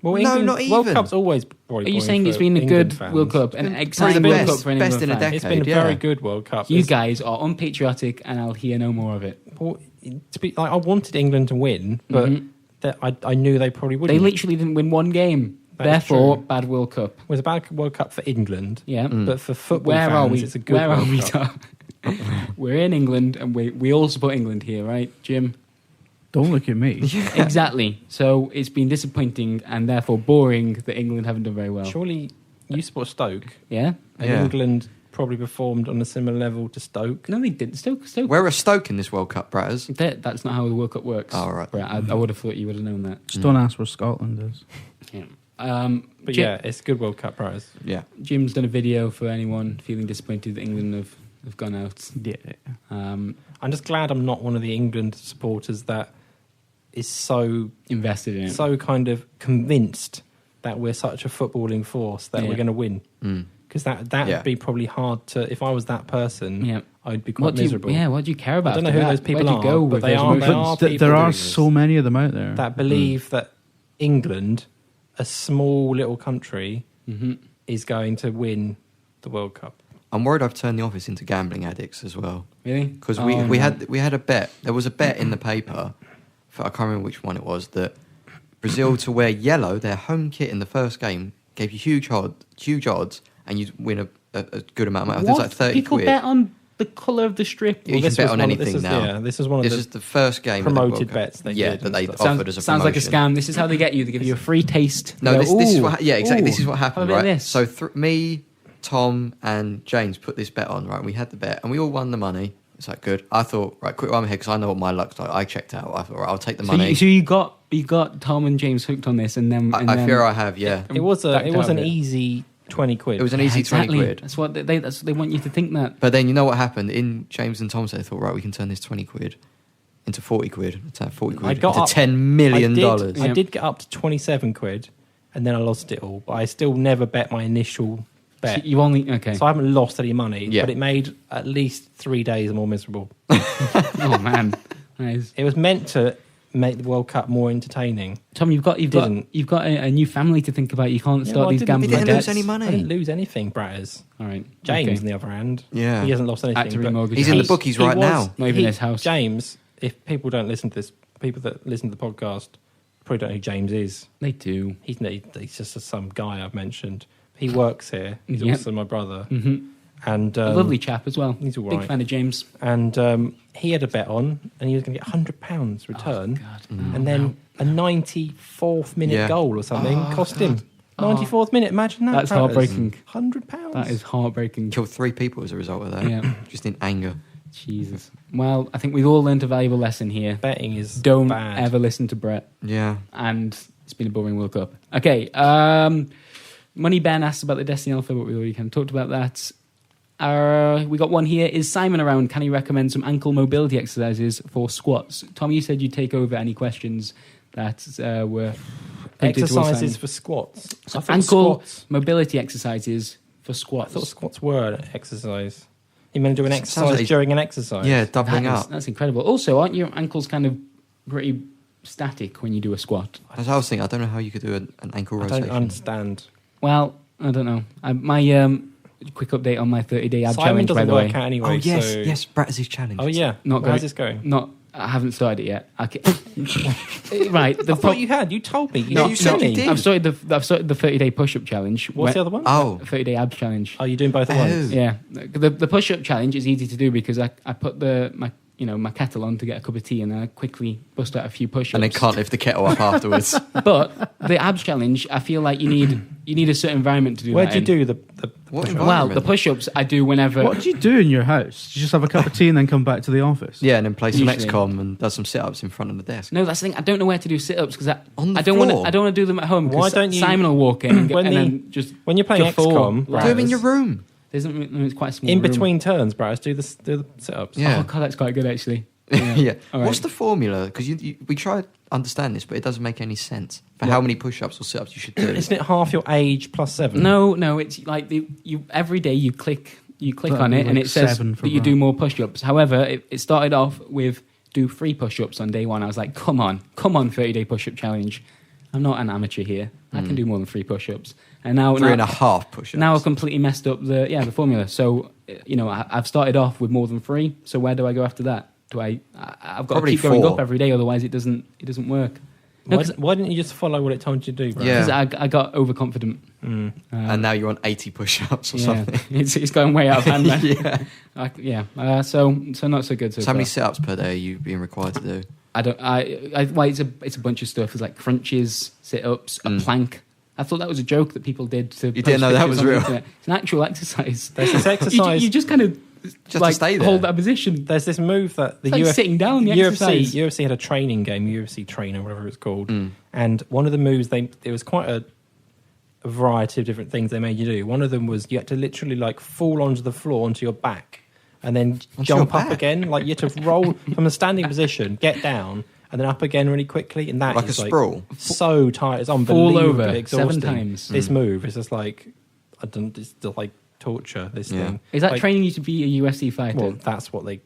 Well, No, England, not World even. Cup's always are you saying it's been a good World Cup, an exciting the World best- Cup for an best England in a fan? decade. It's been a yeah. very good World Cup. You It's- guys are unpatriotic, and I'll hear no more of it. well, to be like, I wanted England to win, but Mhm. that I knew they probably wouldn't. They literally didn't win one game. That is Therefore, true. bad World Cup. It was a bad World Cup for England, Yeah. but for football Where fans, are we? it's a good Where are World we? Cup. Tom? We're in England, and we all support England here, right, Jim? Don't look at me. Exactly. So it's been disappointing and therefore boring that England haven't done very well. Surely you support Stoke, Yeah? and Yeah. England probably performed on a similar level to Stoke. No, they didn't. Stoke. Where are Stoke in this World Cup, Bratters? That's not how the World Cup works. Oh, right. Brett, I would have thought you would have known that. Just don't ask where Scotland is. Yeah. But Jim, yeah, it's a good World Cup prize. Yeah. Jim's done a video for anyone feeling disappointed that England have gone out. Yeah. I'm just glad I'm not one of the England supporters that is so Invested in it. so kind of convinced that we're such a footballing force that Yeah. we're going to win. Mm. Because that Yeah. would be probably hard to. If I was that person, Yeah. I'd be quite What do you, miserable. what do you care about? I don't know after who that? those people Where'd you are, go but with they those are- emotions? are But people there are doing this. so many of them out there. That believe that England, a small little country, Mhm. is going to win the World Cup. I'm worried I've turned the office into gambling addicts as well. Really? Because Oh, we no. had a bet. There was a bet in the paper. I can't remember which one it was. That Brazil to wear yellow, their home kit in the first game, gave you huge odds, and you'd win a good amount of money. I think it was like 30 People quid. bet on the colour of the strip? You can bet on anything now. Yeah, this is one of the first game promoted bets they did. that they and offered as a sounds promotion. like a scam. This is how they get you. They give you a free taste. No, They go, this is "Ooh, what. Yeah, exactly. This is what have a happened, bit of right? this." So me, Tom, and James put this bet on, right? We had the bet, and we all won the money. It's like good. I thought, right, quick, I'm ahead because I know what my luck's like. I checked out. I thought, right, I'll take the money. So you got Tom and James hooked on this, and then I fear I have, yeah. It was an easy. easy 20 quid. It was an easy exactly. 20 quid. That's what they want you to think that. But then you know what happened? In James and Tom's, they thought, right, we can turn this 20 quid into 40 quid. Turn 40 quid into $10 million. I did get up to 27 quid, and then I lost it all. But I still never bet my initial bet. So you only okay. So I haven't lost any money, Yeah. but it made at least 3 days more miserable. Oh man, nice. It was meant to make the World Cup more entertaining. Tom, you've got a new family to think about. You can't start these gambling He didn't debts. lose any I didn't money. lose anything, Bratters. All right, James, okay. on the other hand, Yeah. he hasn't lost anything. Had to but remortgage He's his in the house. bookies right now. Not even his house. James, if people don't listen to this, people that listen to the podcast probably don't know who James is. They do. He's just some guy I've mentioned. He works here. He's Yep. also my brother. Mm-hmm. And A lovely chap as well. he's all Big right. fan of James. And he had a bet on, and he was going to get £100 return, and then a 94th minute Yeah. goal or something cost him 94th minute. Imagine that. That's heartbreaking. £100. That is heartbreaking. Killed 3 people as a result of that. Yeah. Just in anger. Jesus. Well, I think we've all learned a valuable lesson here. Betting is Don't bad. ever listen to Brett. Yeah. And it's been a boring World Cup. Okay. Money Ben asked about the Destiny Alpha, but we already kind of talked about that. We got one here. Is Simon around? Can he recommend some ankle mobility exercises for squats? Tom, you said you'd take over any questions that were pointed towards Exercises Simon. for squats. So I thought ankle squats. mobility exercises for I squats. thought squats were an exercise. You meant to do an Sounds exercise like- during an exercise? Yeah, doubling up. That's incredible. Also, aren't your ankles kind of pretty static when you do a squat? That's what I was thinking. I don't know how you could do an ankle I rotation. don't understand. Well, I don't know. My quick update on my 30-day ab Simon challenge, by doesn't the way. work out anyway. Oh, yes, so... yes, Bratt's challenge. Oh, yeah. Not How's great. this going? I haven't started it yet. Right. I thought you had. You told me. No, you said you did. I've started the 30-day push-up challenge. What's the other one? Oh, 30-day ab challenge. Are you doing both at once? Yeah. The push-up challenge is easy to do because I put my kettle on to get a cup of tea and then I quickly bust out a few push-ups. and then can't lift the kettle up afterwards. But the abs challenge, I feel like you need a certain environment to do Where that do you in. do the What push-up? environment? Well, the push-ups I do whenever... What do you do in your house? Do you just have a cup of tea and then come back to the office? Yeah, and then play some Usually. XCOM and does some sit-ups in front of the desk. No, that's the thing. I don't know where to do sit-ups because On the I don't want floor? to do them at home. 'Cause Why don't you- Simon will walk in and, When then just When you're playing guffaw. XCOM, Do them in your room. It's quite a small in room. between turns, Brad, do the sit-ups. Yeah. Oh god, that's quite good actually. Yeah. All right. What's the formula? Because we try to understand this, but it doesn't make any sense for Yeah. how many push-ups or sit-ups you should do. Isn't it half your age plus 7? No, it's like you every day you click That'd on be it and like it says 7 for that you Brad. do more push-ups. However, it started off with do 3 push-ups on day 1. I was like, come on, 30-day push-up challenge. I'm not an amateur here. I can do more than 3 push-ups. And now 3.5 push-ups. Now I've completely messed up the formula. So I've started off with more than 3. So where do I go after that? I've got Probably to keep going 4. up every day, otherwise it doesn't work. No, Why didn't you just follow what it told you to do, Brad? Yeah. because I got overconfident. and now you're on 80 push-ups or Yeah, something. it's going way out of hand. Man. So not so good. So So how many far. sit-ups per day are you being required to do? It's a bunch of stuff. It's like crunches, sit-ups, a plank. I thought that was a joke that people did. To You didn't know that was real? It's an actual exercise. There's this exercise. You just kind of Just to stay there. hold that position. There's this move that the It's like sitting down, the exercise. UFC had a training game, UFC Trainer, whatever it's called, Mm. and one of the moves it was quite a variety of different things they made you do. One of them was you had to literally like fall onto the floor onto your back, and then Onto jump your up back? again. Like you had to roll from a standing position, get down, and then up again really quickly. And that Like a is sprawl? so tight. It's Fall unbelievably over exhausting. 7 times. This move is just like it's just like torture. This Yeah. thing Is that Like, training you to be a UFC fighter? Well, that's what it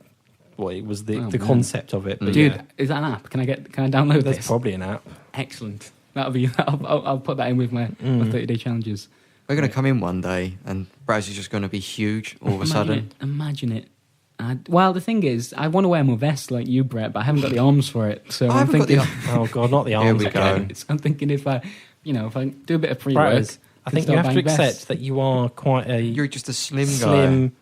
was the Oh, man. concept of it. But Dude, yeah. is that an app? Can I download There's this? probably an app. Excellent. That'll be. I'll put that in with my 30-day challenges. We're going to come in one day and Braz is just going to be huge all of a sudden. Imagine it. Well, the thing is, I want to wear more vest like you, Brett, but I haven't got the arms for it. So I I'm haven't got thinking. the Oh god, not the Here arms we go. again. I'm thinking if I do a bit of pre-work, Bratters, I think you have to accept that you are quite a You're just a slim guy. slim,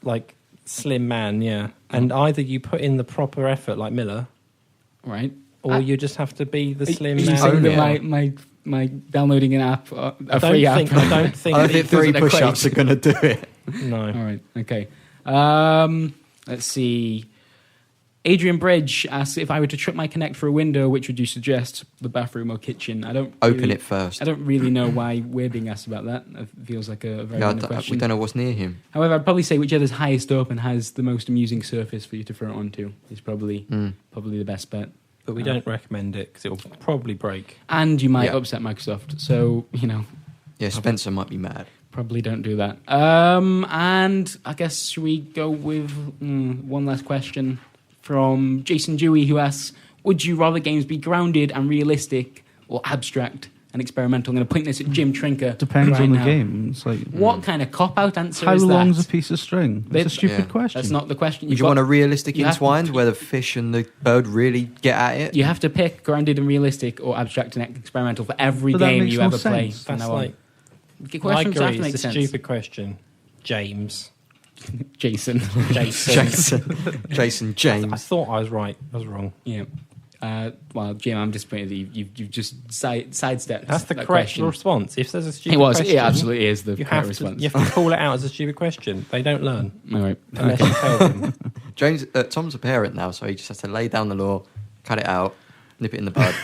like slim man, yeah. And either you put in the proper effort like Miller, Right. or you just have to be the slim Are you man. saying that Yeah. my downloading an app, a I free don't app? think. I don't think. I that think it 3 doesn't push-ups are equate. going to do it. no. All right. Okay. Let's see. Adrian Bridge asks if I were to trip my Kinect for a window, which would you suggest, the bathroom or kitchen? I don't Open really- it first. I don't really know why we're being asked about that. It feels like a very Yeah, minor question. we don't know what's near him. However, I'd probably say whichever's highest up and has the most amusing surface for you to throw it onto is probably the best bet. But we don't recommend it because it will probably break. And you might Yeah. upset Microsoft, so Yeah, Spencer might be mad. probably don't do that. And I guess should we go with one last question from Jason Dewey, who asks, would you rather games be grounded and realistic or abstract and experimental? I'm going to point this at Jim Trinker. Depends right on the now. game. It's like, What kind of cop-out answer how is that? long's a piece of string? It's a stupid Yeah. question. That's not the question. Would you want a realistic you have entwined where the fish and the bird really get at it? You have to pick grounded and realistic or abstract and experimental for every But that game makes you no ever play. sense. from That's now on. like. The I questions have agree. to make It's a sense. stupid question, James. Jason. Jason I James. thought I was right. I was wrong. Yeah. Well, Jim, I'm disappointed that you've just sidestepped. That's the that correct question. response. If there's a stupid It was. question, It absolutely is the you correct have to. response. You have to call it out as a stupid question. They don't learn All right. unless you tell them. James, Tom's a parent now, so he just has to lay down the law, cut it out, nip it in the bud.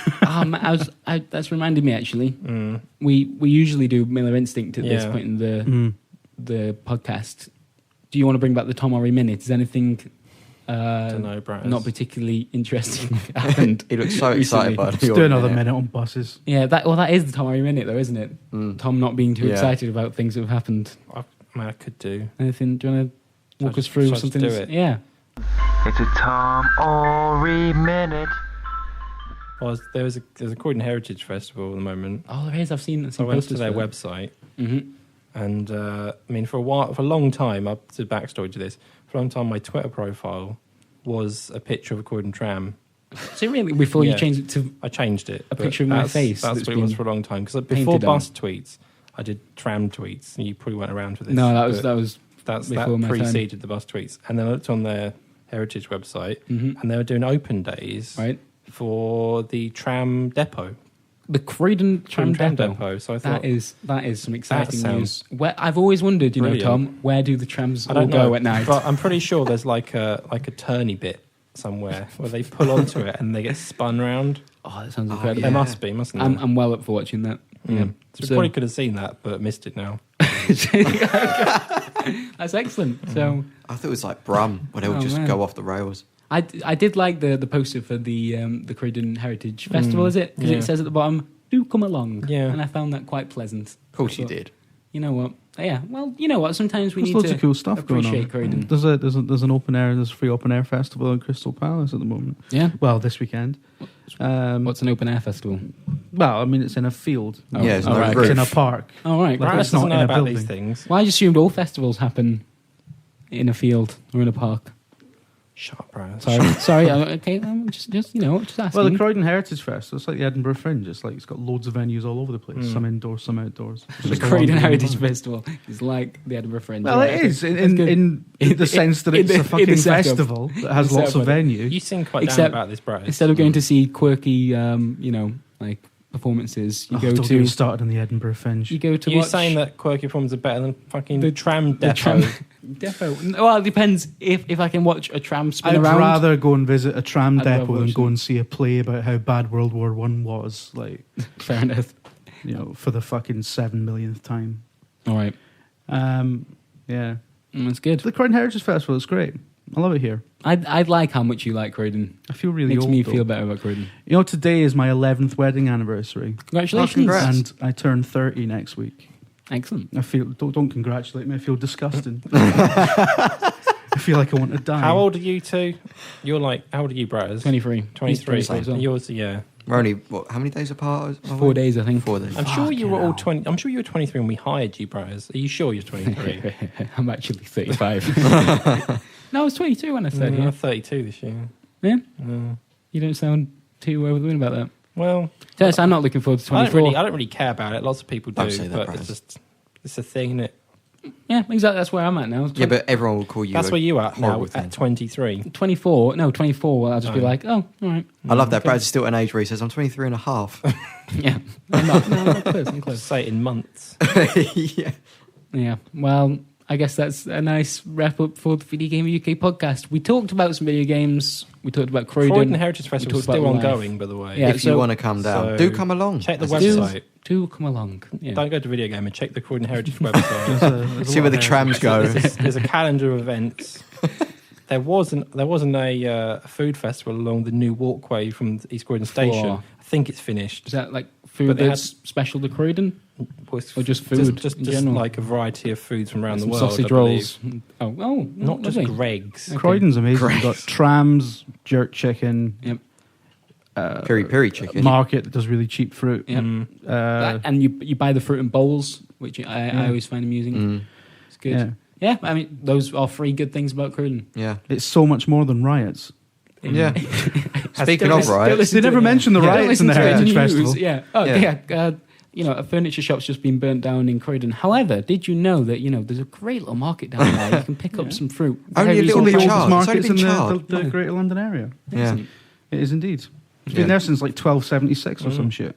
That's reminded me actually. Mm. We usually do Miller Instinct at this Yeah. point in Mm. the podcast. Do you want to bring back the Tom Ori minute? Is anything don't know, Brad. not particularly interesting happened? He looks so recently? excited by Let's do another minute on buses. Yeah, that is the Tom Ori minute though, isn't it? Tom not being too Yeah. excited about things that have happened. I could do. Anything? Do you want to walk Shall I us through just something? do that's- it? Yeah. It's a Tom Ori minute. Well, there's a Croydon Heritage Festival at the moment. Oh, there is. I've seen. So I went to their website, Mm-hmm. and I mean, for a long time, up to backstory to this, for a long time, my Twitter profile was a picture of a Croydon tram. So really, before you Yeah. changed it to I changed it. A but picture of my that's- face That's that's what it was been for a long time. Because painted before on. bus tweets, I did tram tweets, and you probably weren't around for this. no, but that was that before my time. preceded the bus tweets. And then I looked on their heritage website, Mhm. and they were doing open days right. for the tram depot. The Croydon tram depot. So I thought That is some exciting sounds news. Where I've always wondered, brilliant. Tom, where do the trams I all don't go know at night? but I'm pretty sure there's like a turny bit somewhere where they pull onto it and they get spun round. Oh, that sounds Oh, incredible. There Yeah. must be, mustn't there? I'm well up for watching that. Mm. Yeah. So we So- probably could have seen that, but missed it now. That's excellent. So I thought it was like Brum, where they would Oh, just man. go off the rails. I did like the poster for the Croydon Heritage Festival, is it? Because yeah. it says at the bottom, "Do come along." Yeah. And I found that quite pleasant. Of course you But, did. You know what? Yeah. Well, you know what? Sometimes we There's need loads to of cool stuff going on. appreciate Croydon. There's an open air. There's a free open air festival in Crystal Palace at the moment. Yeah. Well, this weekend. What's an open air festival? Well, I mean, it's in a field. Oh, Yeah, it's all no right. roof. It's in a park. All right. Like, Right. it's not doesn't know in a about these building. things. Well, I just assumed all festivals happen in a field or in a park. Shut up, Brad. Sorry. Okay. I'm just asking. Well, the Croydon Heritage Festival, it's like the Edinburgh Fringe. It's got loads of venues all over the place. Mm. Some indoors, some outdoors. It's The just a Croydon wandering Heritage bunch. Festival is like the Edinburgh Fringe. Well, right? it is That's in good. the sense that in it's the- a in the fucking setup. festival that has The lots of setup. venues. You seem quite down Except- about this, Brad. Instead of going to see quirky, like performances, you go don't to get started on the Edinburgh Fringe. you go to You're watch saying that quirky forms are better than fucking The- tram the depot. tram depot. Well, it depends if I can watch a tram spin I'd around. rather go and visit a tram I'd rather depot than watch go them. and see a play about how bad World War One was. Like, Fair enough. for the fucking 7 millionth time. All right, Yeah, that's good. the Croydon Heritage Festival is great. I love it here. I'd like how much you like Croydon. I feel really Makes old. me though. feel better about Croydon. Today is my 11th wedding anniversary, Congratulations! congrats. and I turn 30 next week. Excellent. I feel don't congratulate me. I feel disgusting. I feel like I want to die. How old are you two? You're like, how old are you, Brad? 23. 23. He's 23 as well. Yours, yeah. We're only, how many days apart? are we? 4 days, I think. 4 days. I'm sure you were all Fucking 20. I'm sure you were 23 when we hired you, Brad. Are you sure you're 23? I'm actually 35. No, I was 22 when I said I'm yeah. 32 this year. Yeah? Mm. You don't sound too over the moon about that. Well, Yes, I'm not looking forward to I 24. don't really care about it. Lots of people do, Don't say that, but Brad. it's a thing, isn't it? Yeah, exactly. That's where I'm at now. Yeah, but everyone will call you. That's where you are now horrible at thing. 23. 24. No, 24. I'll just be like, oh, all right. I love that. Brad's still at an age where he says, I'm 23 and a half. Yeah. I'm not close. I'm close. Say it in months. Yeah. Yeah. Well, I guess that's a nice wrap up for the Video Gamer UK podcast. We talked about some video games. We talked about Croydon Heritage Festival is talked still about life. ongoing, by the way. Yeah, If you want to come down, do come along. Check the As it website. says. Do come along. Yeah. Don't go to VideoGamer. Check the Croydon Heritage website. See where the trams go. There's a calendar of events. There wasn't a food festival along the new walkway from East Croydon Station. Floor. I think it's finished. Is that like food But they that's special to Croydon? Or just food Just in general? like a variety of foods from around the Some world. sausage I believe. rolls. Oh, Not just lovely. Greg's. Okay. Croydon's amazing. You've got Great. trams, jerk chicken, Yep. Peri peri chicken. market that does really cheap fruit. Yep. And you buy the fruit in bowls, which I always find amusing. Mm. It's good. Yeah. Yeah, I mean, those are three good things about Croydon. Yeah. It's so much more than riots. Yeah. Speaking Don't of listen- riots, don't listen They to never it. mention the Don't riots listen in the to it Heritage news. Festival. Yeah. Oh, Yeah. yeah. A furniture shop's just been burnt down in Croydon. However, did you know that there's a great little market down there? You can pick up some fruit. Only Very a little One of the bit reasonable charred. prices. oldest It's only markets in been charred. the Greater London area. Yeah. Excellent. It is indeed. It's Yeah. been there since like 1276 or some shit.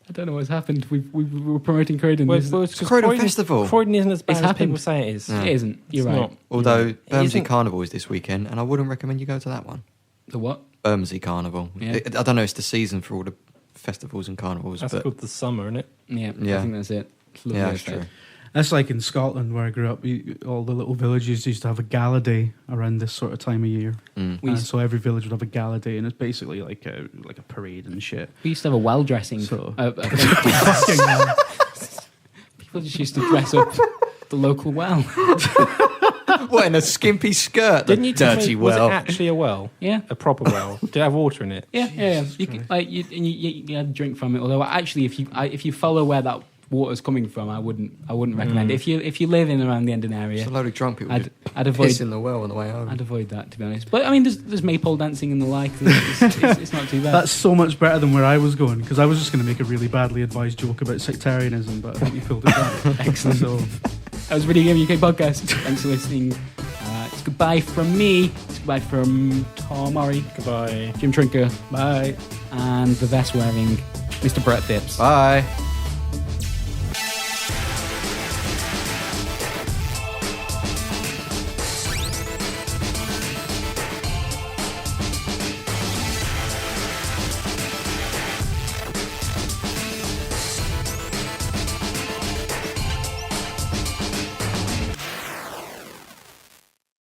I don't know what's happened. We were promoting Croydon. Well, This- it's 'cause Croydon Festival. Croydon isn't as bad It's as happened. people say it is. No. It isn't. You're It's right. not. Although Bermondsey isn't- Carnival is this weekend, and I wouldn't recommend you go to that one. The what? Bermondsey Carnival. Yeah. I don't know, it's the season for all the festivals and carnivals, That's but called the summer, isn't it? Yeah, I Yeah. think that's it. It's lovely yeah, out that's there. true. That's like in Scotland where I grew up. All the little villages used to have a gala day around this sort of time of year. Mm. We used- So every village would have a gala day, and it's basically like a parade and shit. We used to have a well dressing. So- Fucking hell. People just used to dress up the local well. What, in a skimpy skirt? Didn't you tell dirty me, was well. it actually a well? Yeah. A proper well? Did it have water in it? Yeah. You could, you had a drink from it. Although actually, if you follow where that water's coming from, I wouldn't recommend it. If you live in around the Endon area, It's a load of drunk people I'd avoid. piss in the well on the way home. I'd avoid that, to be honest. But I mean, there's maypole dancing and the like. It's not too bad. That's so much better than where I was going, because I was just going to make a really badly advised joke about sectarianism, but I think you pulled it back. Excellent. So, That was Video Game UK podcast. Thanks for listening. It's goodbye from me. It's goodbye from Tom Murray, Goodbye. Jim Trinker, bye. and the vest wearing Mr. Brett Phipps. Bye.